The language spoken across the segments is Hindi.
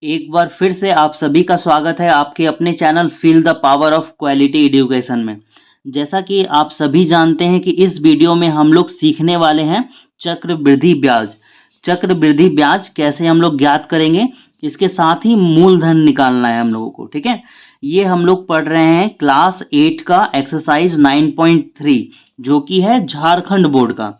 एक बार फिर से आप सभी का स्वागत है आपके अपने channel feel the power of quality education में। जैसा कि आप सभी जानते हैं कि इस वीडियो में हम लोग सीखने वाले हैं चक्रवृद्धि ब्याज। चक्रवृद्धि ब्याज कैसे हम लोग ज्ञात करेंगे, इसके साथ ही मूलधन निकालना है हम लोगों को। ठीक है, ये हम लोग पढ़ रहे हैं क्लास 8 का एक्सरसाइज 9.3 जो कि है झारखंड बोर्ड का।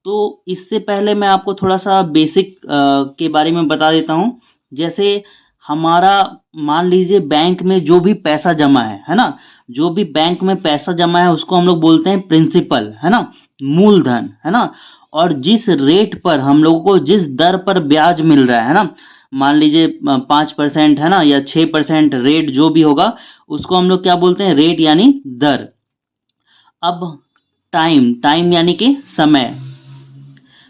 तो इससे पहले मैं आपको थोड़ा सा बेसिक के बारे में बता देता हूँ। जैसे हमारा मान लीजिए बैंक में जो भी पैसा जमा है ना, जो भी बैंक में पैसा जमा है उसको हम लोग बोलते हैं प्रिंसिपल, है ना, मूलधन, है ना। और जिस रेट पर हम लोगों को जिस दर पर ब्याज मिल रहा है ना, मान लीजिए 5% है ना, या 6% रेट जो भी होगा उसको हम लोग क्या बोलते हैं, रेट यानी दर। अब टाइम, टाइम यानी कि समय।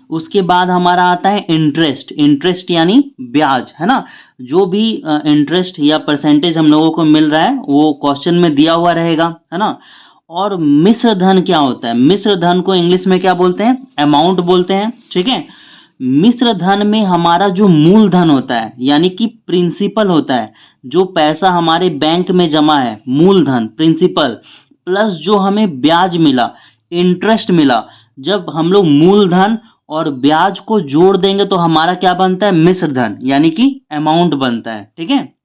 उसके बाद हमारा आता है इंटरेस्ट, इंटरेस्ट यानी ब्याज, है ना। जो भी इंटरेस्ट या परसेंटेज हम लोगों को मिल रहा है वो क्वेश्चन में दिया हुआ रहेगा, है ना। और मिश्र धन क्या होता है, मिश्र धन को इंग्लिश में क्या बोलते हैं, अमाउंट बोलते हैं। ठीक है, मिश्र धन में हमारा जो मूलधन होता है यानी कि प्रिंसिपल होता है, जो पैसा हमारे बैंक में जमा है, मूलधन प्रिंसिपल प्लस जो हमें ब्याज मिला, इंटरेस्ट मिला, जब हम लोग मूलधन और ब्याज को जोड़ देंगे तो हमारा क्या बनता है, मिश्र धन यानी कि अमाउंट बनता है। ठीक है,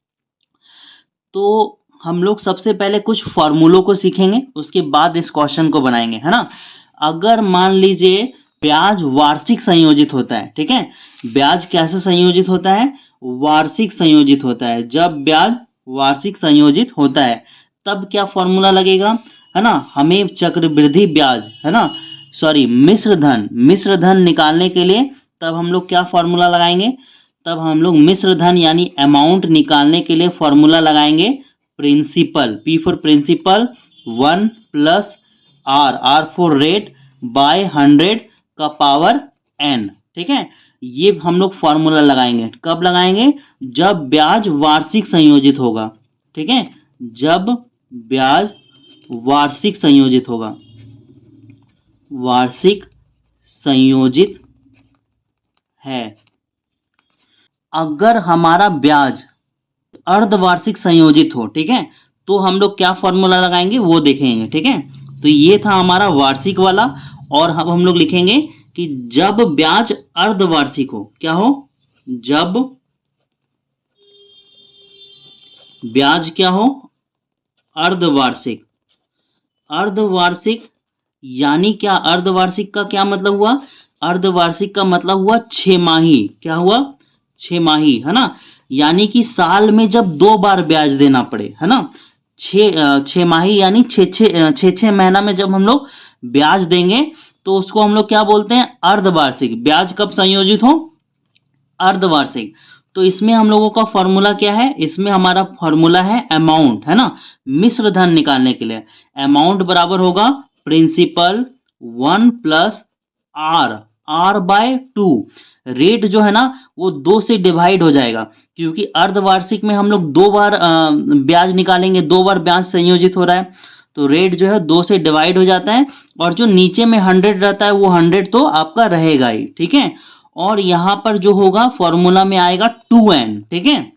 तो हम लोग सबसे पहले कुछ फॉर्मूलों को सीखेंगे, उसके बाद इस क्वेश्चन को बनाएंगे, है ना। अगर मान लीजिए ब्याज वार्षिक संयोजित होता है, ठीक है, ब्याज कैसे संयोजित होता है, वार्षिक संयोजित होता है। जब ब्याज वार्षिक संयोजित होता है तब क्या फॉर्मूला लगेगा, है ना, हमें चक्रवृद्धि ब्याज, है ना, सॉरी मिश्र धन, मिश्र धन निकालने के लिए तब हम लोग क्या फॉर्मूला लगाएंगे, तब हम लोग मिश्र धन यानी अमाउंट निकालने के लिए फॉर्मूला लगाएंगे principal, P for principal 1 plus R, R for rate by 100 का पावर n। ठीक है, ये हम लोग फॉर्मूला लगाएंगे, कब लगाएंगे, जब ब्याज वार्षिक संयोजित होगा। ठीक है, जब ब्याज वार्षिक संयोजित होगा, वार्षिक संयोजित है। अगर हमारा ब्याज अर्धवार्षिक संयोजित हो, ठीक है, तो हम लोग क्या फॉर्मूला लगाएंगे वो देखेंगे। ठीक है, तो ये था हमारा वार्षिक वाला। और अब हम लोग लिखेंगे कि जब ब्याज अर्धवार्षिक हो, क्या हो, जब ब्याज क्या हो, अर्धवार्षिक। अर्धवार्षिक यानी क्या, अर्धवार्षिक का क्या मतलब हुआ, अर्धवार्षिक का मतलब हुआ छमाही, क्या हुआ, छमाही, है ना। यानी कि साल में जब 2 बार ब्याज देना पड़े, है ना, छमाही यानी छः महीना में जब हम लोग ब्याज देंगे तो उसको हम लोग क्या बोलते हैं, अर्धवार्षिक। ब्याज कब संयोजित हो, अर्धवार्षिक। तो इसमें हम लोगों का फॉर्मूला क्या है, इसमें हमारा फॉर्मूला है अमाउंट, है ना, मिश्र धन निकालने के लिए अमाउंट बराबर होगा principal 1 plus R, R by 2। Rate जो है ना वो 2 से डिवाइड हो जाएगा, क्योंकि अर्धवार्षिक में हम लोग 2 बार ब्याज निकालेंगे, 2 बार ब्याज संयोजित हो रहा है, तो रेट जो है 2 से डिवाइड हो जाता है। और जो नीचे में 100 रहता है वो 100 तो आपका रहेगा ही। ठीक है, और यहां पर जो होगा फॉर्मूला में आएगा 2n। ठीक है,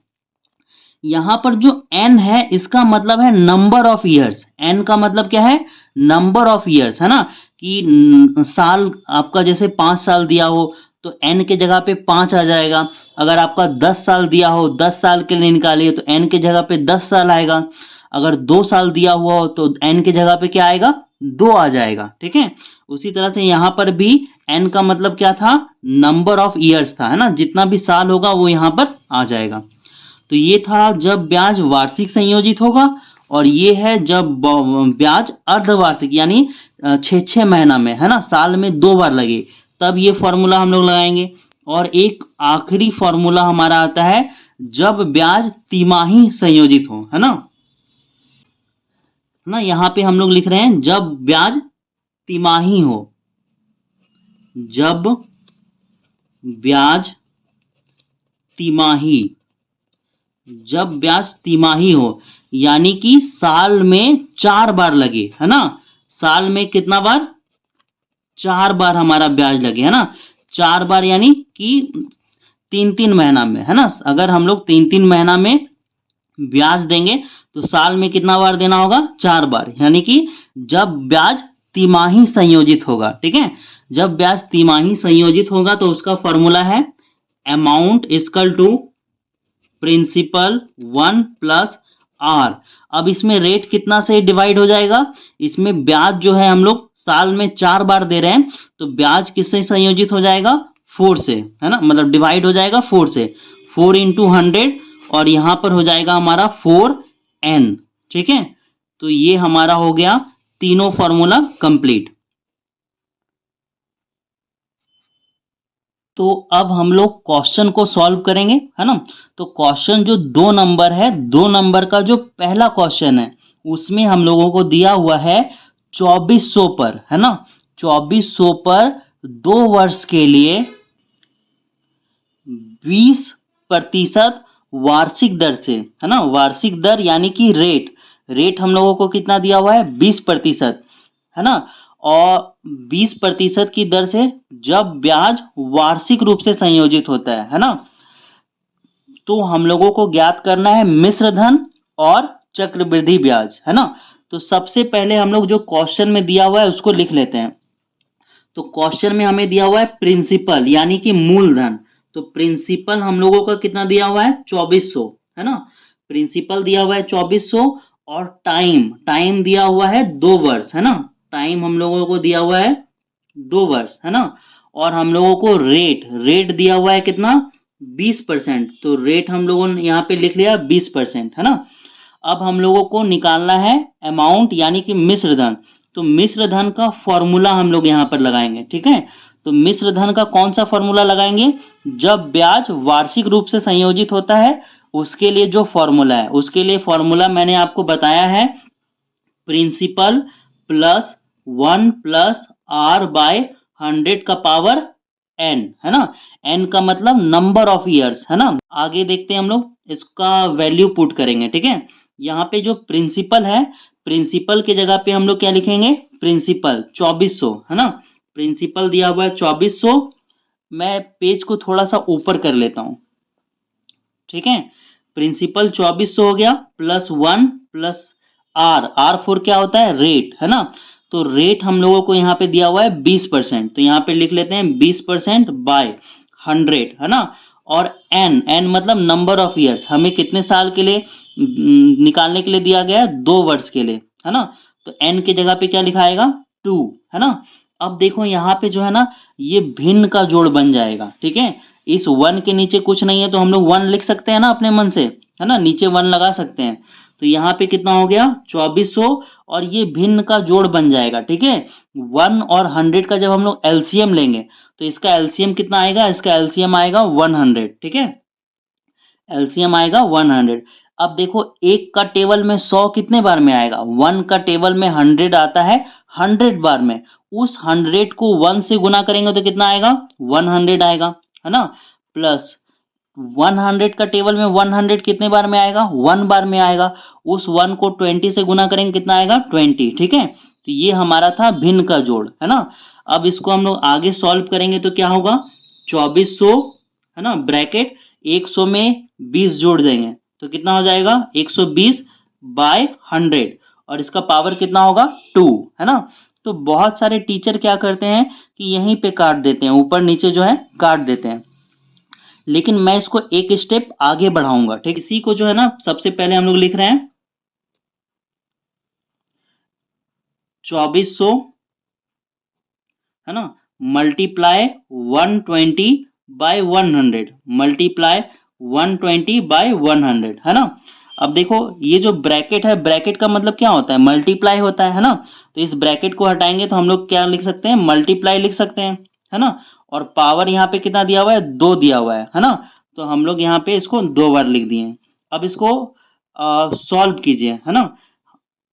यहां पर जो n है इसका मतलब है नंबर ऑफ ईयर्स, n का मतलब क्या है, नंबर ऑफ ईयर्स, है ना, कि साल आपका जैसे 5 साल दिया हो तो n के जगह पे 5 आ जाएगा। अगर आपका 10 साल दिया हो, 10 साल के लिए निकालिए तो n के जगह पे 10 साल आएगा। अगर 2 साल दिया हुआ हो तो n के जगह पे क्या आएगा, 2 आ जाएगा। ठीक है, उसी तरह से यहां पर भी n का मतलब क्या था, नंबर ऑफ ईयर्स था, है ना, जितना भी साल होगा वो यहां पर आ जाएगा। तो ये था जब ब्याज वार्षिक संयोजित होगा, और ये है जब ब्याज अर्धवार्षिक यानी 6 महीना में, है ना, साल में 2 बार लगे, तब ये फॉर्मूला हम लोग लगाएंगे। और एक आखिरी फॉर्मूला हमारा आता है जब ब्याज तिमाही संयोजित हो, है ना, यहां पे हम लोग लिख रहे हैं जब ब्याज तिमाही हो, जब ब्याज तिमाही, जब ब्याज तिमाही हो यानी कि साल में 4 बार लगे, है ना, साल में कितना बार, 4 बार हमारा ब्याज लगे, है ना, 4 बार यानी कि 3-3 महीना में, है ना। अगर हम लोग 3-3 महीना में ब्याज देंगे तो साल में कितना बार देना होगा, 4 बार। यानी कि जब ब्याज तिमाही संयोजित होगा, ठीक है, जब ब्याज तिमाही संयोजित होगा तो उसका फॉर्मूला है amount equal to principal 1 plus R. अब इसमें रेट कितना से डिवाइड हो जाएगा, इसमें ब्याज जो है हम लोग साल में 4 बार दे रहे हैं तो ब्याज किससे संयोजित हो जाएगा, 4 से, है ना, मतलब डिवाइड हो जाएगा 4 से, 4 इंटू 100, और यहां पर हो जाएगा हमारा 4n, ठीक है। तो ये हमारा हो गया तीनों फॉर्मूला कंप्लीट। तो अब हम लोग क्वेश्चन को सॉल्व करेंगे, है ना। तो क्वेश्चन जो 2 नंबर है, 2 नंबर का जो पहला क्वेश्चन है उसमें हम लोगों को दिया हुआ है 2400 पर, है ना, 2400 पर 2 वर्ष के लिए 20% वार्षिक दर से, है ना, वार्षिक दर यानी कि रेट, रेट हम लोगों को कितना दिया हुआ है, 20%, है ना। और 20% की दर से जब ब्याज वार्षिक रूप से संयोजित होता है ना, तो हम लोगों को ज्ञात करना है मिश्र धन और चक्रवृद्धि ब्याज, है ना। तो सबसे पहले हम लोग जो क्वेश्चन में दिया हुआ है उसको लिख लेते हैं। तो क्वेश्चन में हमें दिया हुआ है प्रिंसिपल यानी कि मूलधन। तो प्रिंसिपल हम लोगों का कितना दिया हुआ है, 2400, है ना, प्रिंसिपल दिया हुआ है 2400, और टाइम, टाइम दिया हुआ है 2 वर्ष, है ना, टाइम हम लोगों को दिया हुआ है 2 वर्ष, है ना। और हम लोगों को रेट, रेट दिया हुआ है कितना, 20%। तो रेट हम लोगों ने यहाँ पे लिख लिया 20%, है ना। अब हम लोगों को निकालना है अमाउंट यानी कि मिश्र धन। तो मिश्र धन का फॉर्मूला हम लोग यहाँ पर लगाएंगे, ठीक है। तो मिश्र धन का कौन सा फॉर्मूला लगाएंगे, जब ब्याज वार्षिक रूप से संयोजित होता है उसके लिए जो फॉर्मूला है, उसके लिए फॉर्मूला मैंने आपको बताया है principal plus 1 plus R by 100 का पावर n, है ना। n का मतलब नंबर ऑफ ईयर्स, है ना। आगे देखते हैं हम लोग इसका वैल्यू पुट करेंगे, ठीक है। यहाँ पे जो प्रिंसिपल है, प्रिंसिपल की जगह पे हम लोग क्या लिखेंगे, प्रिंसिपल 2400, है ना, प्रिंसिपल दिया हुआ है 2400। मैं पेज को थोड़ा सा ऊपर कर लेता हूं, ठीक है। प्रिंसिपल 2400 हो गया, plus 1 plus R, R four क्या होता है, रेट, है ना। तो रेट हम लोगों को यहाँ पे दिया हुआ है 20%, तो यहाँ पे लिख लेते हैं 20% बाय 100, है ना। और एन, एन मतलब नंबर ऑफ ईयर्स, हमें कितने साल के लिए निकालने के लिए दिया गया है, 2 वर्ष के लिए, है ना। तो एन की जगह पे क्या लिखाएगा, 2, है ना। अब देखो यहाँ पे जो है ना ये भिन्न का जोड़ बन जाएगा, ठीक है। इस 1 के नीचे कुछ नहीं है तो हम लोग 1 लिख सकते हैं ना अपने मन से, है ना, नीचे 1 लगा सकते हैं। तो यहाँ पे कितना हो गया 2400, और ये भिन्न का जोड़ बन जाएगा, ठीक है। 1 और 100 का जब हम लोग एलसीएम लेंगे तो इसका एलसीएम कितना आएगा, इसका एलसीएम आएगा 100, ठीक है, एलसीएम आएगा 100। अब देखो एक का टेबल में 100 कितने बार में आएगा, 1 का टेबल में 100 आता है 100 बार में, उस 100 को 1 से गुना करेंगे तो कितना आएगा, 100 आएगा, है ना। प्लस 100 का टेबल में 100 कितने बार में आएगा, 1 बार में आएगा, उस 1 को 20 से गुना करेंगे कितना आएगा, 20, ठीक है। तो ये हमारा था भिन्न का जोड़, है ना। अब इसको हम लोग आगे सॉल्व करेंगे तो क्या होगा, 2400, है ना, ब्रैकेट 100 में 20 जोड़ देंगे तो कितना हो जाएगा, 120 बाय 100, और इसका पावर कितना होगा, 2, है ना। तो बहुत सारे टीचर क्या करते हैं कि यहीं पे काट देते हैं, ऊपर नीचे जो है काट देते हैं, लेकिन मैं इसको एक स्टेप आगे बढ़ाऊंगा, ठीक। इसी को जो है ना सबसे पहले हम लोग लिख रहे हैं 2400, है ना, मल्टीप्लाई 120 बाय 100, मल्टीप्लाई 120 बाय 100, है ना। अब देखो ये जो ब्रैकेट है, ब्रैकेट का मतलब क्या होता है, मल्टीप्लाई होता है ना। तो इस ब्रैकेट को हटाएंगे तो हम लोग क्या लिख सकते हैं, मल्टीप्लाई लिख सकते हैं, है ना। और पावर यहाँ पे कितना दिया हुआ है, 2 दिया हुआ है ना। तो हम लोग यहाँ पे इसको 2 बार लिख दिए। अब इसको सॉल्व कीजिए, है ना।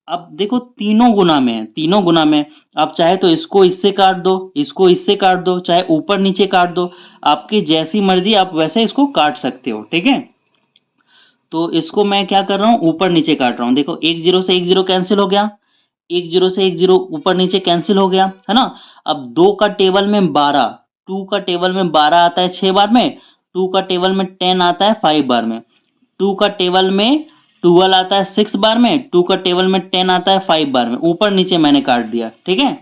अब देखो तीनों गुना में है, तीनों गुना में, आप चाहे तो इसको इससे काट दो, इसको इससे काट दो, चाहे ऊपर नीचे काट दो, आपकी जैसी मर्जी आप वैसे इसको काट सकते हो, ठीक है। तो इसको मैं क्या कर रहा हूँ, ऊपर नीचे काट रहा हूँ। देखो 1 0 से 1 0 कैंसिल हो गया, 1 0 से 1 0 ऊपर नीचे कैंसिल हो गया, है ना। अब 2 का टेबल में 12, 2 का टेबल में 12 आता है 6 बार में, 2 का टेबल में 10 आता है 5 बार में, 2 का टेबल में 12 आता है 6 बार में, 2 का टेबल में 10 आता है 5 बार में, ऊपर नीचे मैंने काट दिया, ठीक है।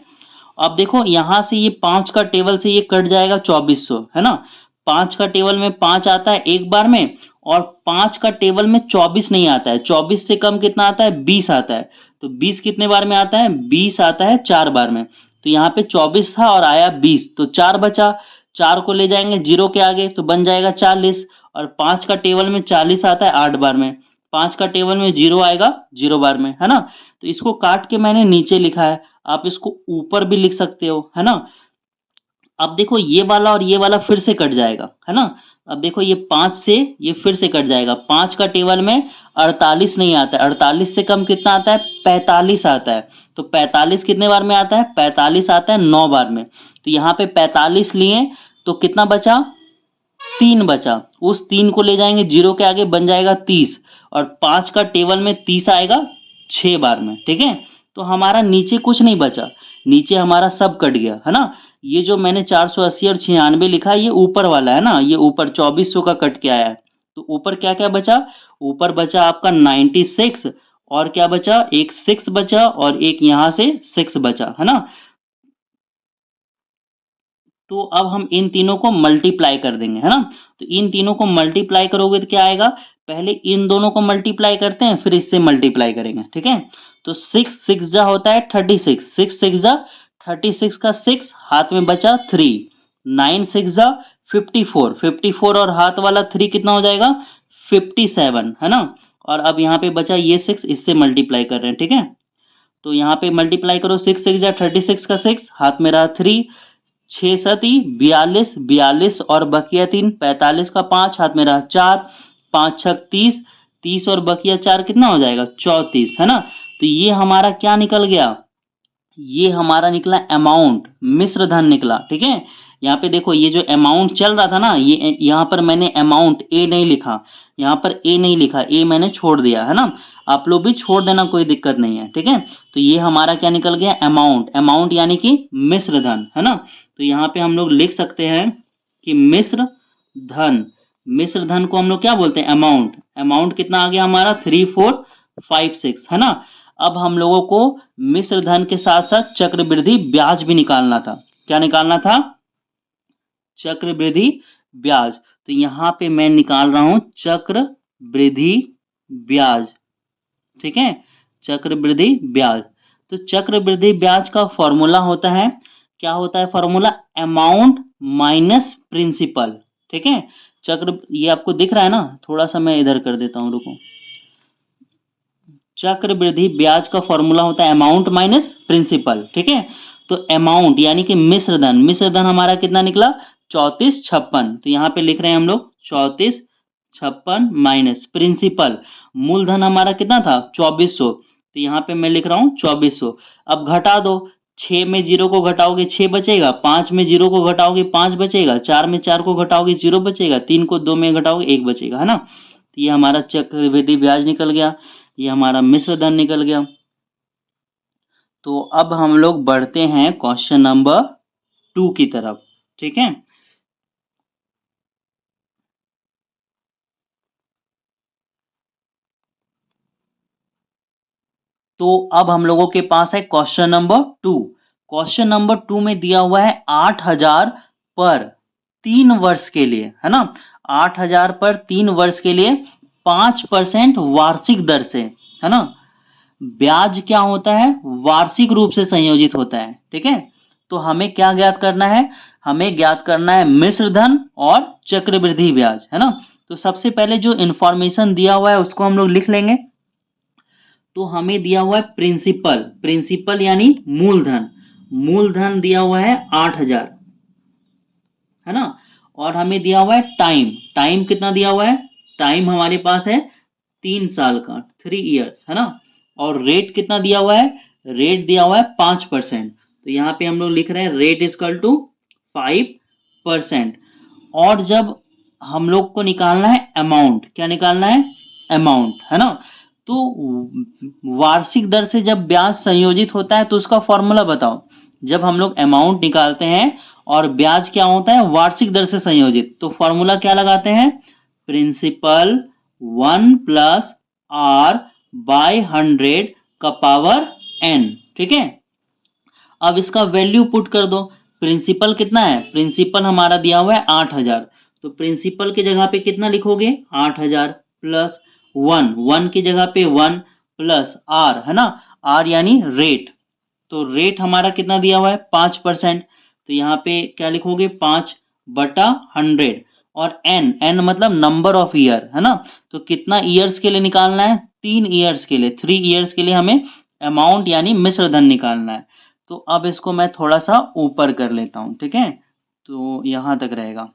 अब देखो यहां से ये 5 का टेबल से ये कट जाएगा 2400, है ना। 5 का टेबल में 5 आता है एक बार में, और 5 का टेबल में 24 नहीं आता है, 24 से कम कितना आता है, 20 आता है। तो 20 कितने बार में आता है, 20 आता है 4 बार में। तो यहाँ पे 24 था और आया 20, तो 4 बचा, 4 को ले जाएंगे 0 के आगे तो बन जाएगा 40, और 5 का टेबल में 40 आता है 8 बार में, 5 का टेबल में 0 आएगा 0 बार में, है ना। तो इसको काट के मैंने नीचे लिखा है, आप इसको ऊपर भी लिख सकते हो, है ना। अब देखो ये वाला और ये वाला फिर से कट जाएगा, है ना। अब देखो ये 5 से ये फिर से कट जाएगा, 5 का टेबल में 48 नहीं आता है, 48 से कम कितना आता है, 45 आता है। तो 45 कितने बार में आता है, 45 आता है 9 बार में। तो यहाँ पे 45 लिए तो कितना बचा, 3 बचा, उस 3 को ले जाएंगे 0 के आगे बन जाएगा 30, और 5 का टेबल में 30 आएगा 6 बार में, ठीक है। तो हमारा नीचे कुछ नहीं बचा, नीचे हमारा सब कट गया, है ना। ये जो मैंने 480 और 96 लिखा है ये ऊपर वाला है ना, ये ऊपर 2400 का कट के आया है। तो ऊपर क्या क्या बचा, ऊपर बचा आपका 96, और क्या बचा, एक 6 बचा, और एक यहां से 6 बचा, है ना। तो अब हम इन तीनों को मल्टीप्लाई कर देंगे, है ना। तो इन तीनों को मल्टीप्लाई करोगे तो क्या आएगा, पहले इन दोनों को मल्टीप्लाई करते हैं फिर इससे मल्टीप्लाई करेंगे, ठीक है। तो 6 6 जा होता है 36, 6 6 जा 36 का 6 हाथ में बचा 3, 9 6 जा 54, 54 और हाथ वाला 3 कितना हो जाएगा 57, है ना। और अब यहाँ पे बचा ये 6, इससे मल्टीप्लाई कर रहे हैं, ठीक है। तो यहाँ पे मल्टीप्लाई करो, 6 6 जा 36 का 6 हाथ में रहा 3, 6 सती 42, 42 और बकिया 3 45 का 5 हाथ में रहा 4, 5 छक 30, 30 और बकिया 4 कितना हो जाएगा 34, है ना। तो ये हमारा क्या निकल गया, ये हमारा निकला अमाउंट, मिश्र धन निकला, ठीक है। यहाँ पे देखो ये जो अमाउंट चल रहा था ना, ये यहाँ पर मैंने अमाउंट ए नहीं लिखा, यहाँ पर ए नहीं लिखा, ए मैंने छोड़ दिया, है ना। आप लोग भी छोड़ देना, कोई दिक्कत नहीं है, ठीक है। तो ये हमारा क्या निकल गया, अमाउंट, अमाउंट यानी कि मिश्र धन, है ना। तो यहाँ पे हम लोग लिख सकते हैं कि मिश्र धन, मिश्र धन को हम लोग क्या बोलते हैं, अमाउंट। अमाउंट कितना आ गया हमारा 3456, है ना। अब हम लोगों को मिश्र धन के साथ साथ चक्रवृद्धि ब्याज भी निकालना था। क्या निकालना था, चक्रवृद्धि ब्याज। तो यहां पे मैं निकाल रहा हूं चक्रवृद्धि ब्याज, ठीक है, चक्रवृद्धि ब्याज। तो चक्रवृद्धि ब्याज का फॉर्मूला होता है, क्या होता है फॉर्मूला, अमाउंट माइनस प्रिंसिपल, ठीक है। चक्र, ये आपको दिख रहा है ना, थोड़ा सा मैं इधर कर देता हूं, रुको। चक्रवृद्धि ब्याज का फॉर्मूला होता है अमाउंट माइनस प्रिंसिपल, ठीक है। तो अमाउंट यानी कि मिश्र धन, मिश्र धन हमारा कितना निकला 3456, तो यहाँ पे लिख रहे हैं हम लोग 3456 माइनस प्रिंसिपल, मूलधन हमारा कितना था 2400, तो यहाँ पे मैं लिख रहा हूँ 2400। अब घटा दो, 6 में 0 को घटाओगे 6 बचेगा, 5 में 0 को घटाओगे 5 बचेगा, 4 में 4 को घटाओगे 0 बचेगा, 3 को 2 में घटाओगे 1 बचेगा, है ना। तो ये हमारा चक्रवृद्धि ब्याज निकल गया, ये हमारा मिश्र धन निकल गया। तो अब हम लोग बढ़ते हैं क्वेश्चन नंबर 2 की तरफ, ठीक है। तो अब हम लोगों के पास है क्वेश्चन नंबर 2। क्वेश्चन नंबर 2 में दिया हुआ है 8000 पर 3 वर्ष के लिए, है ना। 8000 पर 3 वर्ष के लिए 5% वार्षिक दर से, है ना। ब्याज क्या होता है, वार्षिक रूप से संयोजित होता है, ठीक है। तो हमें क्या ज्ञात करना है, हमें ज्ञात करना है मिश्र धन और चक्रवृद्धि ब्याज, है ना। तो सबसे पहले जो इंफॉर्मेशन दिया हुआ है उसको हम लोग लिख लेंगे। तो हमें दिया हुआ है प्रिंसिपल, प्रिंसिपल यानी मूलधन, मूलधन दिया हुआ है 8000, है ना। और हमें दिया हुआ है टाइम, टाइम कितना दिया हुआ है, टाइम हमारे पास है 3 साल का, 3 इयर्स, है ना। और रेट कितना दिया हुआ है, रेट दिया हुआ है 5%, तो यहाँ पे हम लोग लिख रहे हैं रेट इजकल टू 5%। और जब हम लोग को निकालना है अमाउंट, क्या निकालना है, अमाउंट, है ना। तो वार्षिक दर से जब ब्याज संयोजित होता है तो उसका फॉर्मूला बताओ। जब हम लोग अमाउंट निकालते हैं और ब्याज क्या होता है, वार्षिक दर से संयोजित, तो फॉर्मूला क्या लगाते हैं, प्रिंसिपल 1 प्लस आर बाय 100 का पावर n। ठीक है, अब इसका वैल्यू पुट कर दो। प्रिंसिपल कितना है, प्रिंसिपल हमारा दिया हुआ है 8000, तो प्रिंसिपल की जगह पे कितना लिखोगे, 8000 प्लस 1 की जगह पे 1 प्लस आर, है ना, आर यानी रेट, तो रेट हमारा कितना दिया हुआ है 5%, तो यहाँ पे क्या लिखोगे 5/100, और n मतलब नंबर ऑफ ईयर, है ना, तो कितना ईयर्स के लिए निकालना है, 3 ईयर्स के लिए, 3 ईयर्स के लिए हमें अमाउंट यानी मिश्र धन निकालना है। तो अब इसको मैं थोड़ा सा ऊपर कर लेता हूं, ठीक है, तो यहां तक रहेगा।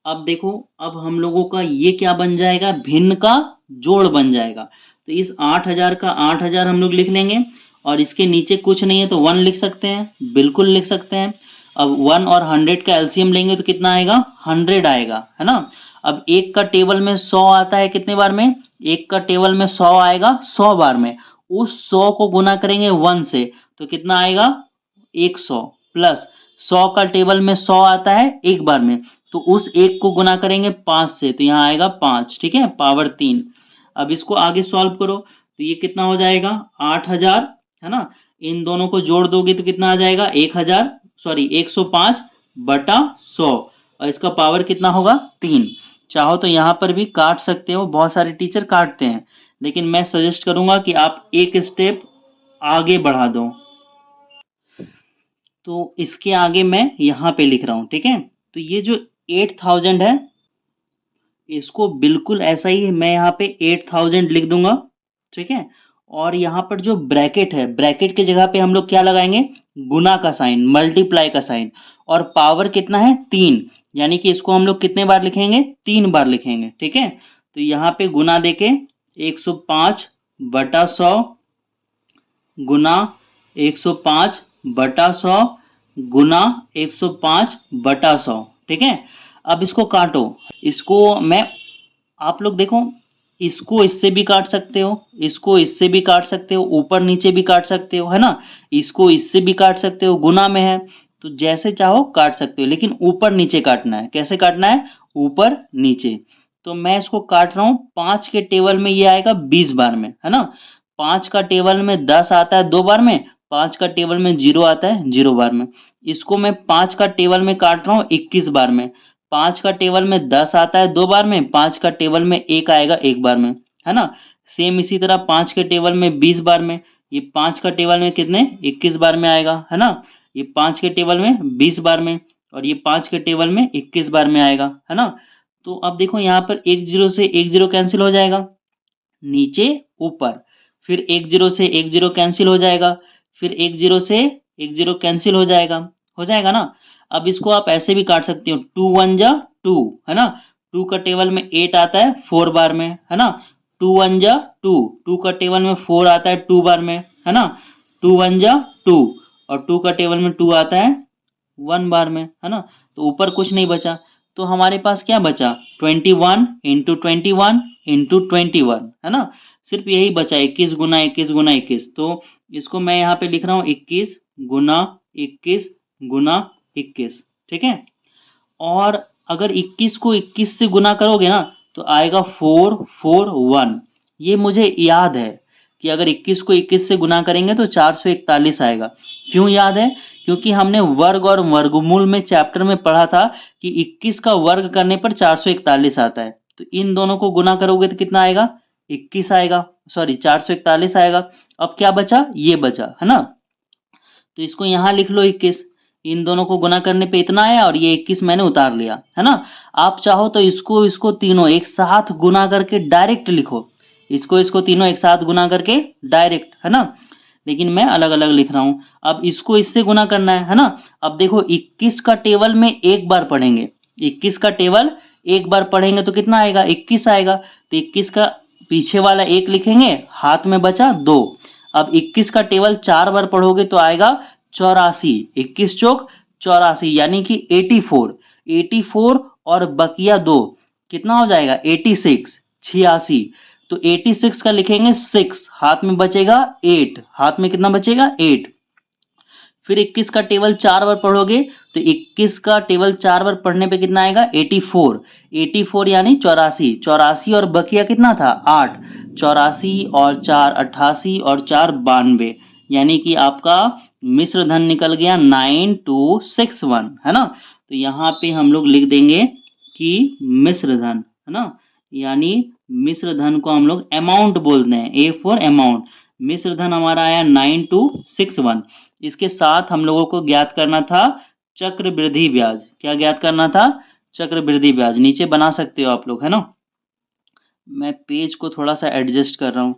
अब देखो, अब हम लोगों का ये क्या बन जाएगा, भिन्न का जोड़ बन जाएगा। तो इस 8000 का 8000 हम लोग लिख लेंगे, और इसके नीचे कुछ नहीं है तो 1 लिख सकते हैं, बिल्कुल लिख सकते हैं। अब 1 और 100 का एलसीएम लेंगे तो कितना आएगा, 100 आएगा, है ना। अब एक का टेबल में 100 आता है, कितने बार में, एक का टेबल में 100 आएगा 100 बार में, उस 100 को गुना करेंगे 1 से तो कितना आएगा 100, प्लस 100 का टेबल में 100 आता है एक बार में, तो उस एक को गुना करेंगे 5 से, तो यहाँ आएगा 5, ठीक है, पावर 3। अब इसको आगे सॉल्व करो तो ये कितना हो जाएगा 8000, है ना, इन दोनों को जोड़ दोगे तो कितना आ जाएगा 105/100, और इसका पावर कितना होगा 3। चाहो तो यहाँ पर भी काट सकते हो, बहुत सारे टीचर काटते हैं, लेकिन मैं सजेस्ट करूंगा कि आप एक स्टेप आगे बढ़ा दो। तो इसके आगे मैं यहाँ पे लिख रहा हूँ, ठीक है, तो ये जो 8000 है इसको बिल्कुल ऐसा ही मैं यहाँ पे 8000 लिख दूंगा, ठीक है, और यहाँ पर जो ब्रैकेट है, ब्रैकेट की जगह पे हम लोग क्या लगाएंगे, गुना का साइन, मल्टीप्लाई का साइन, और पावर कितना है 3, यानी कि इसको हम लोग कितने बार लिखेंगे, 3 बार लिखेंगे, ठीक है। तो यहाँ पे गुना देके 105/100 गुना 105/100 गुना 105/100, ठीक है। अब इसको काटो, इसको मैं, आप लोग देखो, इसको इससे भी काट सकते हो, इसको इससे भी काट सकते हो, ऊपर नीचे भी काट सकते हो, है ना, इसको इससे भी काट सकते हो, गुना में है तो जैसे चाहो काट सकते हो, लेकिन ऊपर नीचे काटना है। कैसे काटना है, ऊपर नीचे। तो मैं इसको काट रहा हूं, 5 के टेबल में ये आएगा 20 बार में, है ना, 5 का टेबल में 10 आता है 2 बार में, 5 का टेबल में 0 आता है 0 बार में। इसको मैं 5 का टेबल में काट रहा हूँ 21 बार में, 5 का टेबल में 10 आता है 2 बार में, 5 का टेबल में 1 आएगा 1 बार में, है ना। सेम इसी तरह 5 के टेबल में 20 बार में, ये 5 का टेबल में कितने 21 बार में आएगा, है ना, ये 5 के टेबल में 20 बार में, और ये 5 के टेबल में 21 बार में आएगा, है ना। तो अब देखो यहाँ पर 1 0 से 1 0 कैंसिल हो जाएगा, नीचे ऊपर, फिर 1 0 से 1 0 कैंसिल हो जाएगा, फिर 1 0 से 1 0 कैंसिल हो जाएगा ना। अब इसको आप ऐसे भी काट सकते हो, 2 1 जा 2, है ना, 2 का टेबल में 8 आता है 4 बार में, है ना, 2 1 जा 2, 2 का टेबल में 4 आता है 2 बार में, है ना, 2 1 जा 2, और 2 का टेबल में 2 आता है 1 बार में, है ना। तो ऊपर कुछ नहीं बचा, तो हमारे पास क्या बचा, 21 इंटू 21 इंटू 21, है ना, सिर्फ यही बचा, 21 गुना 21 गुना 21। तो इसको मैं यहाँ पे लिख रहा हूँ 21 गुना 21 गुना 21, ठीक है। और अगर 21 को 21 से गुना करोगे ना तो आएगा 441। ये मुझे याद है कि अगर 21 को 21 से गुना करेंगे तो 441 आएगा। क्यों याद है, क्योंकि हमने वर्ग और वर्गमूल में चैप्टर में पढ़ा था कि 21 का वर्ग करने पर 441 आता है। तो इन दोनों को गुना करोगे तो कितना आएगा, 21 आएगा, सॉरी 441 आएगा। अब क्या बचा, ये बचा, है ना, तो इसको यहाँ लिख लो 21, इन दोनों को गुना करने पे इतना आया और ये 21 मैंने उतार लिया, है ना। आप चाहो तो इसको तीनों एक साथ गुना करके डायरेक्ट लिखो, इसको तीनों एक साथ गुना करके डायरेक्ट, है ना, लेकिन मैं अलग अलग लिख रहा हूं। अब इसको इससे गुना करना है ना। अब देखो 21 का टेबल में एक बार पढ़ेंगे, 21 का टेबल एक बार पढ़ेंगे तो कितना आएगा, 21 आएगा। तो 21 का पीछे वाला 1 लिखेंगे, हाथ में बचा 2। अब 21 का टेबल 4 बार पढ़ोगे तो आएगा 84, 21 चौक 84, यानी कि 84 और बकिया 2 कितना हो जाएगा 86, 86। तो 86 का लिखेंगे 6, हाथ में बचेगा 8, हाथ में कितना बचेगा 8। फिर 21 का टेबल 4 बार पढ़ोगे तो 21 का टेबल 4 बार पढ़ने पे कितना आएगा 84, 84 यानी 84, 84 और बकिया कितना था 8, 84 और 4 88 और 4 92, यानी कि आपका मिश्र धन निकल गया 9261, है ना। तो यहाँ पे हम लोग लिख देंगे कि मिश्र धन, है ना, यानी मिश्र धन को हम लोग अमाउंट बोलते हैं, ए फॉर अमाउंट। मिश्र धन हमारा आया 9261। इसके साथ हम लोगों को ज्ञात करना था चक्रवृद्धि ब्याज। क्या ज्ञात करना था? चक्रवृद्धि ब्याज। नीचे बना सकते हो आप लोग, है ना। मैं पेज को थोड़ा सा एडजस्ट कर रहा हूं।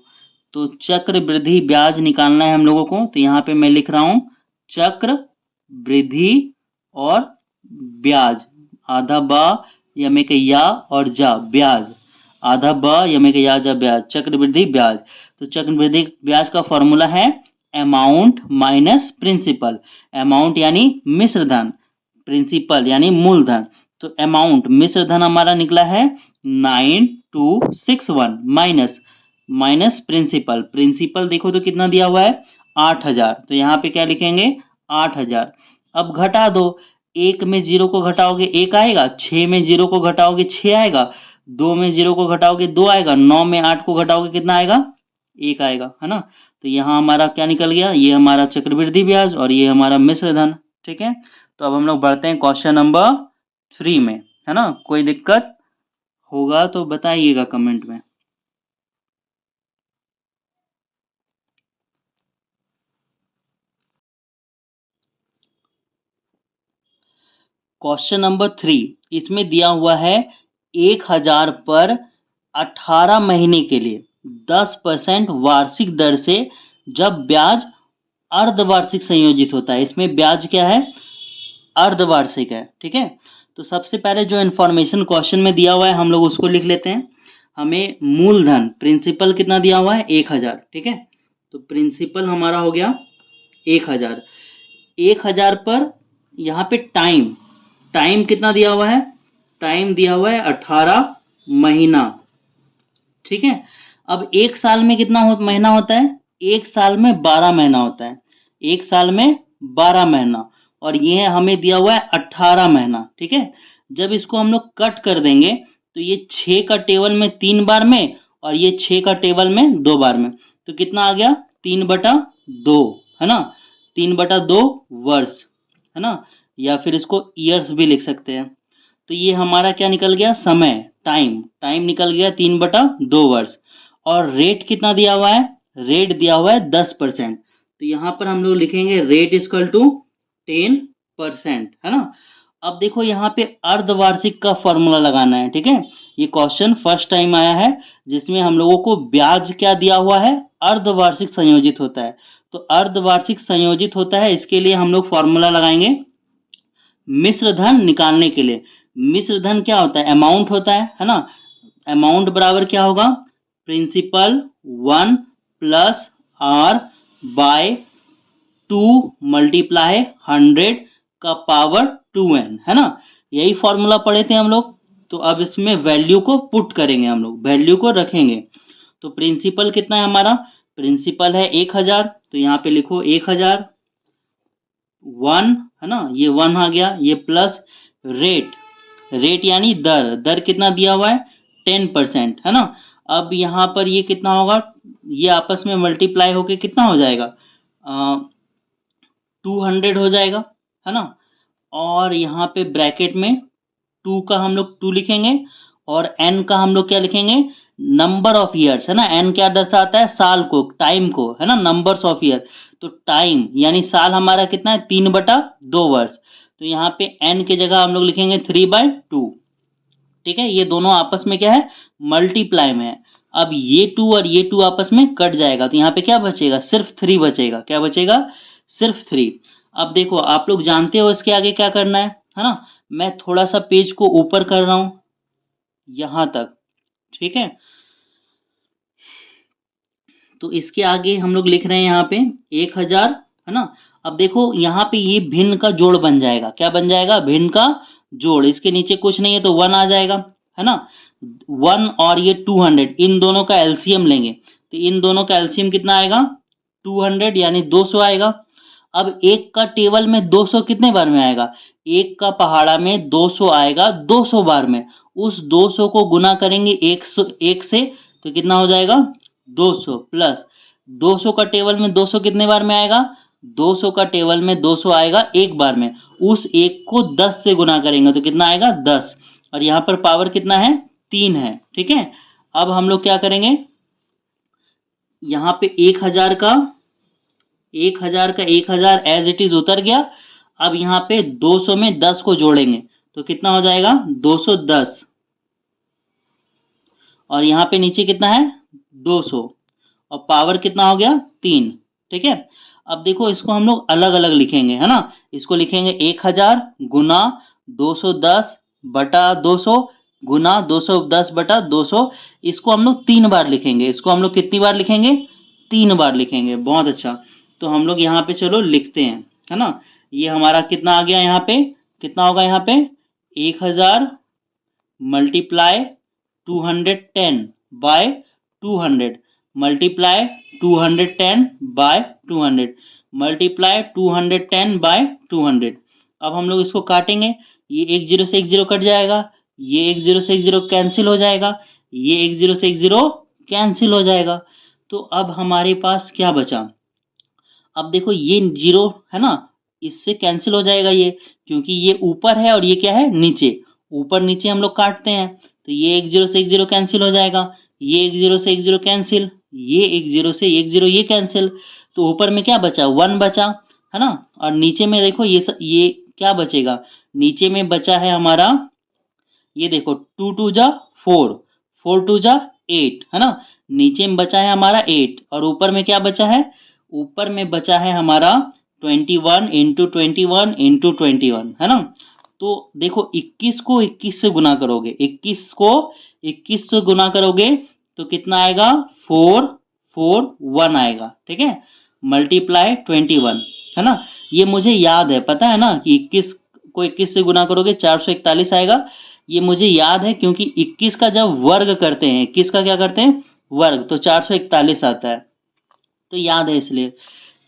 तो चक्रवृद्धि ब्याज निकालना है हम लोगों को। तो यहाँ पे मैं लिख रहा हूं चक्रवृद्धि और ब्याज, आधा बा यमे के या और जा, ब्याज, आधा ब यमे के या जा, ब्याज, चक्रवृद्धि ब्याज। तो चक्रवृद्धि ब्याज का फॉर्मूला है अमाउंट माइनस प्रिंसिपल। अमाउंट यानी मिश्र धन, प्रिंसिपल यानी मूलधन। तो अमाउंट मिश्र धन हमारा निकला है 9261 माइनस प्रिंसिपल। प्रिंसिपल देखो तो कितना दिया हुआ है 8000। तो यहाँ पे क्या लिखेंगे 8000। अब घटा दो, 1 में 0 को घटाओगे 1 आएगा, 6 में 0 को घटाओगे 6 आएगा, 2 में 0 को घटाओगे 2 आएगा, 9 में 8 को घटाओगे कितना आएगा 1 आएगा, है ना। तो यहाँ हमारा क्या निकल गया, ये हमारा चक्रवृद्धि ब्याज और ये हमारा मिश्र धन। ठीक है, तो अब हम लोग बढ़ते हैं क्वेश्चन नंबर 3 में, है ना। कोई दिक्कत होगा तो बताइएगा कमेंट में। क्वेश्चन नंबर 3, इसमें दिया हुआ है 1000 पर 18 महीने के लिए 10% वार्षिक दर से जब ब्याज अर्धवार्षिक संयोजित होता है। इसमें ब्याज क्या है, अर्धवार्षिक है। ठीक है, तो सबसे पहले जो इन्फॉर्मेशन क्वेश्चन में दिया हुआ है हम लोग उसको लिख लेते हैं। हमें मूलधन प्रिंसिपल कितना दिया हुआ है 1000। ठीक है, तो प्रिंसिपल हमारा हो गया 1000। 1000 पर यहाँ पे टाइम कितना दिया हुआ है, टाइम दिया हुआ है 18 महीना। ठीक है, अब एक साल में कितना महीना होता है, एक साल में 12 महीना होता है, एक साल में 12 महीना, और ये हमें दिया हुआ है 18 महीना। ठीक है, जब इसको हम लोग कट कर देंगे तो ये 6 का टेबल में 3 बार में और ये 6 का टेबल में 2 बार में, तो कितना आ गया 3/2, है ना, 3/2 वर्ष, है ना, या फिर इसको ईयर्स भी लिख सकते हैं। तो ये हमारा क्या निकल गया, समय, टाइम निकल गया 3/2 वर्ष। और रेट कितना दिया हुआ है, रेट दिया हुआ है 10%। तो यहाँ पर हम लोग लिखेंगे रेट इक्वल टू 10%, है ना। अब देखो यहाँ पे अर्धवार्षिक का फॉर्मूला लगाना है। ठीक है, ये क्वेश्चन फर्स्ट टाइम आया है जिसमें हम लोगों को ब्याज क्या दिया हुआ है, अर्धवार्षिक संयोजित होता है। तो अर्धवार्षिक संयोजित होता है, इसके लिए हम लोग फॉर्मूला लगाएंगे मिश्र धन निकालने के लिए। मिश्र धन क्या होता है, अमाउंट होता है ना। अमाउंट बराबर क्या होगा, principal 1 plus R by 2 multiply 100 का पावर 2n, है ना। यही फॉर्मूला पढ़े थे हम लोग। तो अब इसमें वैल्यू को पुट करेंगे, हम लोग वैल्यू को रखेंगे। तो प्रिंसिपल कितना है हमारा, प्रिंसिपल है 1000, तो यहाँ पे लिखो 1000, 1, है ना, ये 1 आ गया, ये प्लस रेट यानी दर कितना दिया हुआ है 10%, है ना। अब यहाँ पर ये कितना होगा, ये आपस में मल्टीप्लाई होके कितना हो जाएगा 200 हो जाएगा, है ना। और यहाँ पे ब्रैकेट में 2 का हम लोग 2 लिखेंगे और n का हम लोग क्या लिखेंगे, नंबर ऑफ ईयर्स, है ना। n क्या दर्शाता है, साल को, टाइम को, है ना, नंबर्स ऑफ ईयर। तो टाइम यानी साल हमारा कितना है 3/2 वर्ष। तो यहाँ पे n की जगह हम लोग लिखेंगे 3/2। ठीक है, ये दोनों आपस में क्या है, मल्टीप्लाई में है। अब ये 2 और ये 2 आपस में कट जाएगा, तो यहाँ पे क्या बचेगा, सिर्फ 3 बचेगा। क्या बचेगा, सिर्फ 3। अब देखो आप लोग जानते हो इसके आगे क्या करना है ना। मैं थोड़ा सा पेज को ऊपर कर रहा हूं यहां तक। ठीक है, तो इसके आगे हम लोग लिख रहे हैं यहाँ पे 1000, है ना। अब देखो यहाँ पे ये भिन्न का जोड़ बन जाएगा। क्या बन जाएगा, भिन्न का जोड़। इसके नीचे कुछ नहीं है तो 1 आ जाएगा, है ना। 1 और ये 200, इन दोनों का एलसीएम लेंगे तो इन दोनों का एलसीएम कितना आएगा 200 यानी 200 आएगा। अब एक का टेबल में 200 कितने बार में आएगा, एक का पहाड़ा में 200 आएगा 200 बार में। उस 200 को गुना करेंगे 1 से तो कितना हो जाएगा 200 प्लस 200 का टेबल में 200 कितने बार में आएगा, 200 का टेबल में 200 आएगा एक बार में। उस एक को 10 से गुना करेंगे तो कितना आएगा 10, और यहाँ पर पावर कितना है 3 है। ठीक है, अब हम लोग क्या करेंगे, यहाँ पे 1000 का 1000 एज इट इज उतर गया। अब यहाँ पे 200 में 10 को जोड़ेंगे तो कितना हो जाएगा 210, और यहाँ पे नीचे कितना है 200, और पावर कितना हो गया 3। ठीक है, अब देखो इसको हम लोग अलग अलग लिखेंगे, है ना। इसको लिखेंगे 1000 गुना 210 बटा 200 गुना 210 बटा 200। इसको हम लोग 3 बार लिखेंगे। इसको हम लोग कितनी बार लिखेंगे, 3 बार लिखेंगे। बहुत अच्छा, तो हम लोग यहाँ पे चलो लिखते हैं, है ना। ये हमारा कितना आ गया, यहाँ पे कितना होगा, यहाँ पे 1000 multiply 210 by 200 multiply 210 by 200 multiply 210 by 200। अब हम लोग इसको काटेंगे, ये 1 0 से 1 0 कट जाएगा, ये 1 0 से 1 0 कैंसिल हो जाएगा, ये 1 0 से 1 0 कैंसिल हो जाएगा। तो अब हमारे पास क्या बचा, अब देखो ये 0 है ना, इससे कैंसिल हो जाएगा ये, क्योंकि ये ऊपर है और ये क्या है नीचे, ऊपर नीचे हम लोग काटते हैं तो ये 1 0 से 1 0 कैंसिल हो जाएगा, ये 1 0 से 1 0 कैंसिल, ये 1 0 से 1 0 ये कैंसिल। तो ऊपर में क्या बचा 1 बचा, है ना। और नीचे में देखो ये क्या बचेगा, नीचे में बचा है हमारा, ये देखो 2 2 जा 4 4 2 जा 8, है ना। नीचे में बचा है हमारा 8, और ऊपर में क्या बचा है, ऊपर में बचा है हमारा 21 इंटू 21 इंटू 21, है ना। तो देखो 21 को 21 से गुना करोगे, 21 को 21 से गुना करोगे तो कितना आएगा 441 आएगा। ठीक है, मल्टीप्लाई 21, है ना। ये मुझे याद है, पता है ना कि 21 को 21 से गुना करोगे 441 आएगा। ये मुझे याद है क्योंकि 21 का जब वर्ग करते हैं, 21 का क्या करते हैं वर्ग, तो 441 आता है, तो याद है इसलिए।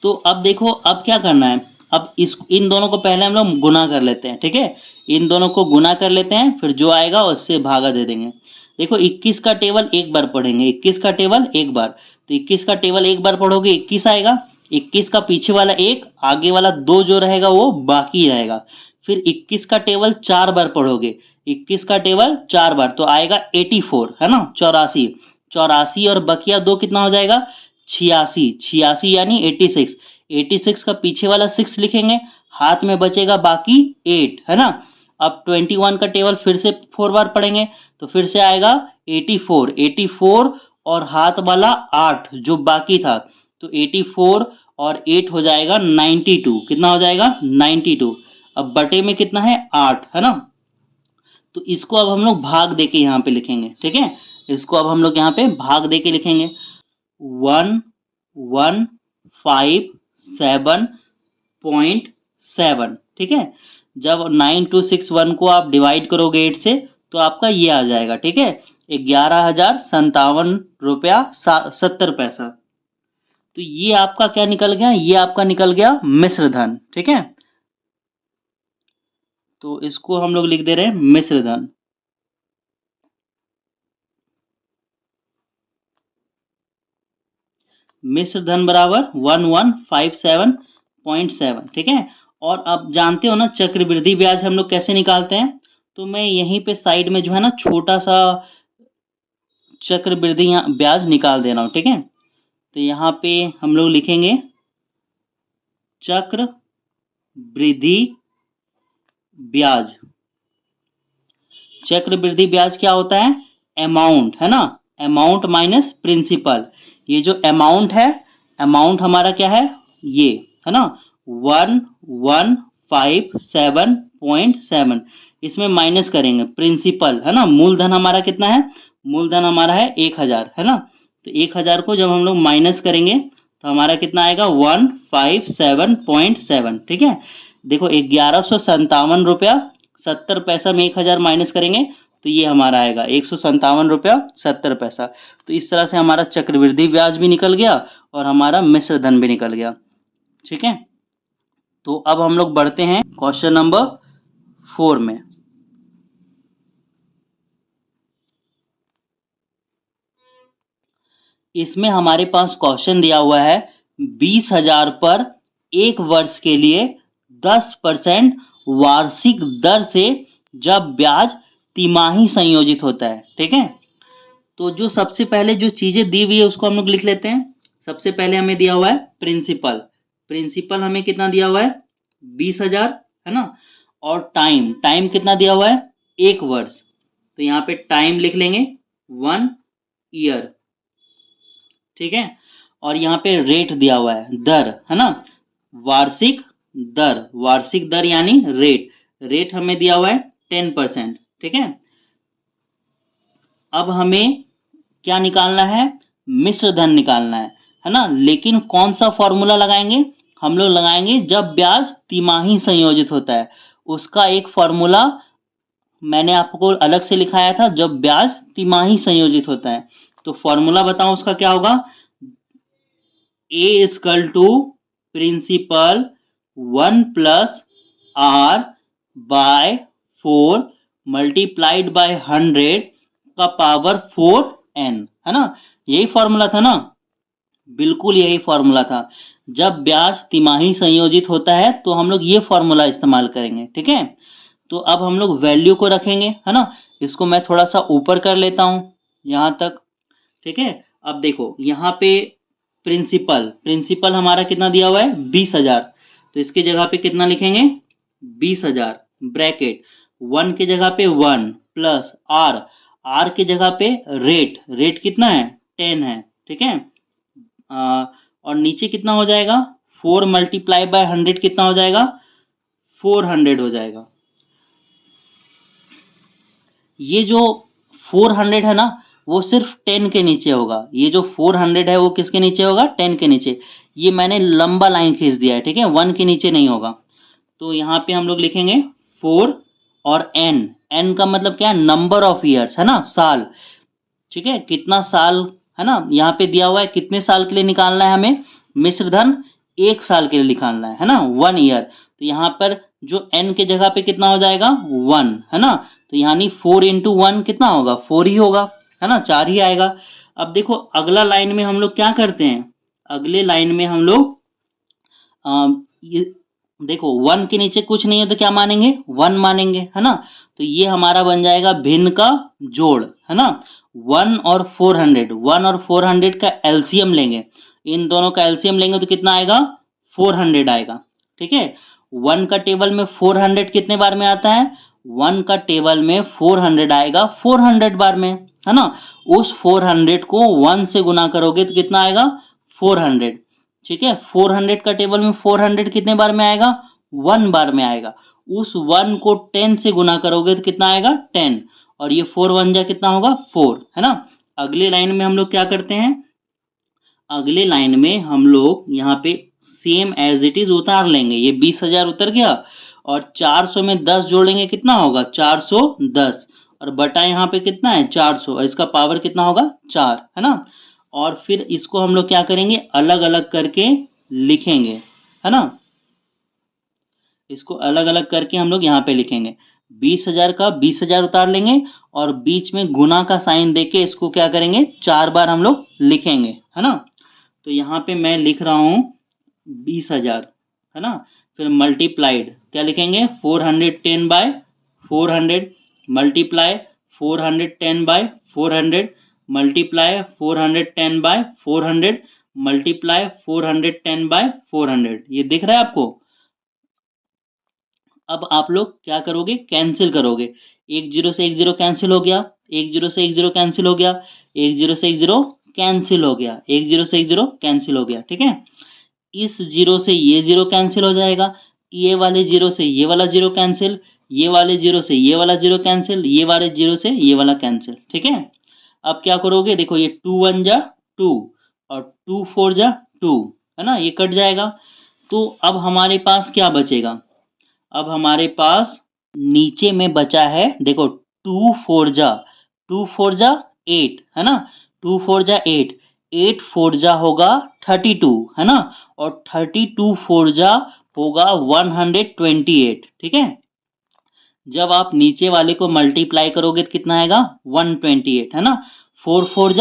तो अब देखो अब क्या करना है, अब इन दोनों को पहले हम लोग गुना कर लेते हैं। ठीक है, इन दोनों को गुना कर लेते हैं, फिर जो आएगा उससे भागा दे देंगे। देखो 21 का टेबल एक बार पढ़ेंगे, 21 का टेबल एक बार, तो 21 का टेबल एक बार पढ़ोगे 21 आएगा, 21 का पीछे वाला 1, आगे वाला 2 जो रहेगा वो बाकी रहेगा। फिर 21 का टेबल 4 बार पढ़ोगे, 21 का टेबल 4 बार तो आएगा 84, है ना, 84, 84 और बकिया 2 कितना हो जाएगा 86, 86 यानी 86, 86 का पीछे वाला 6 लिखेंगे, हाथ में बचेगा बाकी 8, है ना। अब 21 का टेबल फिर से 4 बार पढ़ेंगे तो फिर से आएगा 84, 84 और हाथ वाला 8 जो बाकी था, तो 84 और 8 हो जाएगा 92, कितना हो जाएगा 92। अब बटे में कितना है 8, है ना। तो इसको अब हम लोग भाग देके यहाँ पे लिखेंगे। ठीक है, इसको अब हम लोग यहाँ पे भाग देके लिखेंगे 1157.7। ठीक है, जब 9261 को आप डिवाइड करोगे 8 से तो आपका ये आ जाएगा। ठीक है, 11,057.70। तो ये आपका क्या निकल गया, ये आपका निकल गया मिश्र धन। ठीक है, तो इसको हम लोग लिख दे रहे हैं मिश्र धन। मिश्र धन बराबर 1157.7। ठीक है, और आप जानते हो ना चक्रवृद्धि ब्याज हम लोग कैसे निकालते हैं, तो मैं यहीं पे साइड में जो है ना छोटा सा चक्रवृद्धि ब्याज निकाल दे रहा हूं। ठीक है, तो यहाँ पे हम लोग लिखेंगे चक्रवृद्धि ब्याज। चक्रवृद्धि ब्याज क्या होता है, अमाउंट, है ना, अमाउंट माइनस प्रिंसिपल। ये जो अमाउंट है, अमाउंट हमारा क्या है ये, है ना 1157.7, इसमें माइनस करेंगे प्रिंसिपल, है ना। मूलधन हमारा कितना है, मूलधन हमारा है 1000, है ना। तो 1000 को जब हम लोग माइनस करेंगे तो हमारा कितना आएगा 157.7। ठीक है, देखो 1157 रुपया 70 पैसा में 1000 माइनस करेंगे तो ये हमारा आएगा 157 रुपया 70 पैसा। तो इस तरह से हमारा चक्रवृद्धि ब्याज भी निकल गया और हमारा मिश्र धन भी निकल गया। ठीक है, तो अब हम लोग बढ़ते हैं क्वेश्चन नंबर 4 में। इसमें हमारे पास क्वेश्चन दिया हुआ है 20,000 पर एक वर्ष के लिए 10% वार्षिक दर से जब ब्याज तिमाही संयोजित होता है। ठीक है, तो जो सबसे पहले जो चीजें दी हुई है उसको हम लोग लिख लेते हैं। सबसे पहले हमें दिया हुआ है प्रिंसिपल। प्रिंसिपल हमें कितना दिया हुआ है 20,000, है ना। और टाइम कितना दिया हुआ है 1 वर्ष, तो यहाँ पे टाइम लिख लेंगे 1 ईयर। ठीक है, और यहाँ पे रेट दिया हुआ है दर, है ना, वार्षिक दर यानी रेट हमें दिया हुआ है 10%। ठीक है, अब हमें क्या निकालना है, मिश्र धन निकालना है ना। लेकिन कौन सा फॉर्मूला लगाएंगे, हम लोग लगाएंगे जब ब्याज तिमाही संयोजित होता है। उसका एक फॉर्मूला मैंने आपको अलग से लिखाया था, जब ब्याज तिमाही संयोजित होता है। तो फॉर्मूला बताओ उसका क्या होगा, A equal to principal 1 plus R by 4 multiplied by 100 का पावर 4n, है ना। यही फॉर्मूला था ना, बिल्कुल यही फॉर्मूला था। जब ब्याज तिमाही संयोजित होता है तो हम लोग ये फॉर्मूला इस्तेमाल करेंगे। ठीक है, तो अब हम लोग वैल्यू को रखेंगे, है ना। इसको मैं थोड़ा सा ऊपर कर लेता हूं यहां तक। ठीक है, अब देखो यहाँ पे प्रिंसिपल हमारा कितना दिया हुआ है 20,000, तो इसके जगह पे कितना लिखेंगे 20,000 ब्रैकेट 1 के जगह पे 1 प्लस आर के जगह पे रेट कितना है 10 है। ठीक है, और नीचे कितना हो जाएगा 4 मल्टीप्लाई बाय 100 कितना हो जाएगा 400 हो जाएगा। ये जो 400 है ना वो सिर्फ 10 के नीचे होगा। ये जो 400 है वो किसके नीचे होगा 10 के नीचे। ये मैंने लंबा लाइन खींच दिया है। ठीक है, 1 के नीचे नहीं होगा। तो यहाँ पे हम लोग लिखेंगे 4 और n का मतलब क्या है नंबर ऑफ ईयर्स, है ना, साल। ठीक है, कितना साल, है ना, यहाँ पे दिया हुआ है कितने साल के लिए निकालना है हमें मिश्र धन 1 साल के लिए निकालना है ना 1 ईयर। तो यहाँ पर जो n के जगह पे कितना हो जाएगा 1, है ना। तो यानी 4 इंटू 1 कितना होगा 4 ही होगा, है ना, 4 ही आएगा। अब देखो अगला लाइन में हम लोग क्या करते हैं, अगले लाइन में हम लोग ये देखो 1 के नीचे कुछ नहीं है तो क्या मानेंगे 1 मानेंगे, है ना। तो ये हमारा बन जाएगा भिन्न का जोड़, है ना। 1 और 400 का एलसीएम लेंगे, इन दोनों का एलसीएम लेंगे तो कितना आएगा 400 आएगा। ठीक है, 1 का टेबल में 400 कितने बार में आता है 1 का टेबल में 400 आएगा 400 बार में, है ना। उस 400 को 1 से गुना करोगे तो कितना आएगा 400। ठीक है, 400 का टेबल में 400 कितने बार में आएगा 1 बार में आएगा। उस 1 को 10 से गुना करोगे तो कितना आएगा 10, और ये 4 1 जा कितना होगा 4, है ना। अगले लाइन में हम लोग क्या करते हैं, अगले लाइन में हम लोग यहाँ पे सेम एज इट इज उतार लेंगे। ये 20,000 उतर गया और 400 में 10 जोड़ेंगे कितना होगा 410, और बटा यहाँ पे कितना है 400, और इसका पावर कितना होगा 4, है ना। और फिर इसको हम लोग क्या करेंगे अलग अलग करके लिखेंगे, है ना। इसको अलग अलग करके हम लोग यहाँ पे लिखेंगे 20,000 का 20,000 उतार लेंगे और बीच में गुना का साइन देके इसको क्या करेंगे 4 बार हम लोग लिखेंगे, है ना। तो यहाँ पे मैं लिख रहा हूँ 20,000, है ना। फिर मल्टीप्लाइड क्या लिखेंगे 410 by 400 multiply 410 by 400 multiply 410 by 400 multiply 410 by 400। ये दिख रहा है आपको। अब आप लोग क्या करोगे कैंसिल करोगे, 1 0 से 1 0 कैंसिल हो गया, 1 0 से 1 0 कैंसिल हो गया, 1 0 से 1 0 कैंसिल हो गया, 1 0 से 1 0 कैंसिल हो गया। ठीक है, इस 0 से ये 0 कैंसिल हो जाएगा, ये वाले 0 से ये वाला 0 कैंसिल, ये वाले 0 से ये वाला 0 कैंसिल, ये वाले 0 से ये वाला कैंसिल। ठीक है, अब क्या करोगे देखो ये 2 1 जा 2 और 2 4 जा 2, है ना, ये कट जाएगा। तो अब हमारे पास क्या बचेगा, अब हमारे पास नीचे में बचा है देखो टू फोर जा 8 है ना, 2 4 जा 8, 8 4 जा होगा 32 है ना, और 32 4 जा होगा 128, ठीक है। जब आप नीचे वाले को मल्टीप्लाई करोगे तो कितना आएगा 128 है ना, 4 4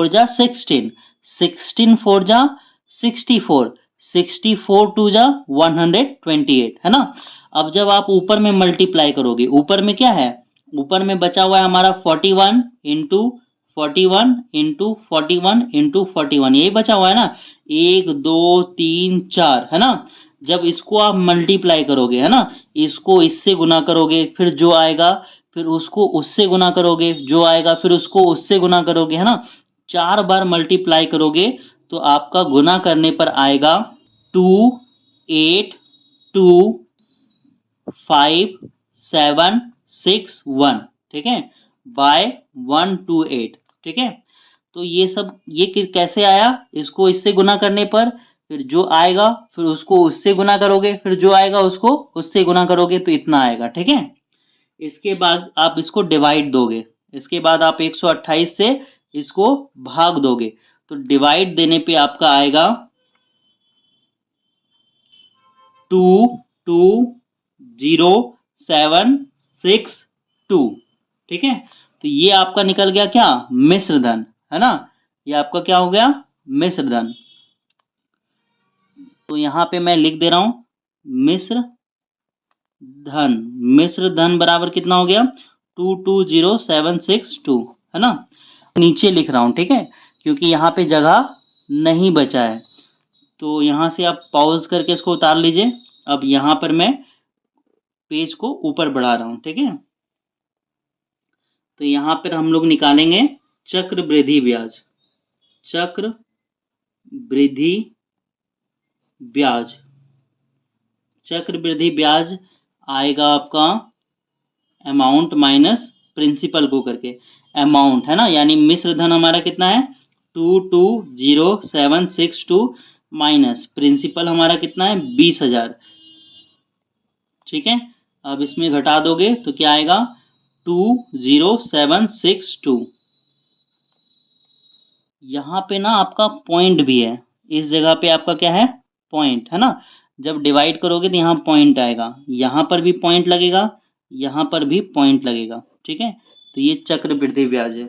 जा 16, 16 4 जा 64, 64 2 जा 128 है ना। अब जब आप ऊपर में मल्टीप्लाई करोगे, ऊपर में क्या है, ऊपर में बचा हुआ है हमारा 41 इंटू 41 इंटू 41 इंटू 41, यही बचा हुआ है ना, 1 2 3 4 है ना। जब इसको आप मल्टीप्लाई करोगे है ना, इसको इससे गुना करोगे, फिर जो आएगा फिर उसको उससे गुना करोगे, जो आएगा फिर उसको उससे गुना करोगे है ना, 4 बार मल्टीप्लाई करोगे तो आपका गुना करने पर आएगा 2 8 2 5 7 6 1, ठीक है, बाय 128, ठीक है। तो ये सब ये कैसे आया, इसको इससे गुना करने पर, फिर जो आएगा फिर उसको उससे गुना करोगे, फिर जो आएगा उसको उससे गुना करोगे तो इतना आएगा, ठीक है। इसके बाद आप इसको डिवाइड दोगे, इसके बाद आप 128 से इसको भाग दोगे, तो डिवाइड देने पे आपका आएगा 22076 ठीक है। तो ये आपका निकल गया क्या, मिश्र धन है ना, ये आपका क्या हो गया, मिश्र धन। तो यहां पे मैं लिख दे रहा हूं मिश्र धन, मिश्र धन बराबर कितना हो गया 220762 है ना। नीचे लिख रहा हूं, ठीक है, क्योंकि यहाँ पे जगह नहीं बचा है, तो यहां से आप पॉज करके इसको उतार लीजिए। अब यहां पर मैं पेज को ऊपर बढ़ा रहा हूं, ठीक है। तो यहां पर हम लोग निकालेंगे चक्रवृद्धि ब्याज, चक्रवृद्धि ब्याज, चक्रवृद्धि ब्याज आएगा आपका अमाउंट माइनस प्रिंसिपल को करके, अमाउंट है ना, यानी मिश्र धन हमारा कितना है 220762 माइनस प्रिंसिपल हमारा कितना है 20,000, ठीक है। अब इसमें घटा दोगे तो क्या आएगा 20762। यहाँ पे ना आपका पॉइंट भी है, इस जगह पे आपका क्या है पॉइंट है ना, जब डिवाइड करोगे तो यहाँ पॉइंट आएगा, यहाँ पर भी पॉइंट लगेगा, यहाँ पर भी पॉइंट लगेगा, ठीक है। तो ये चक्रवृद्धि ब्याज है।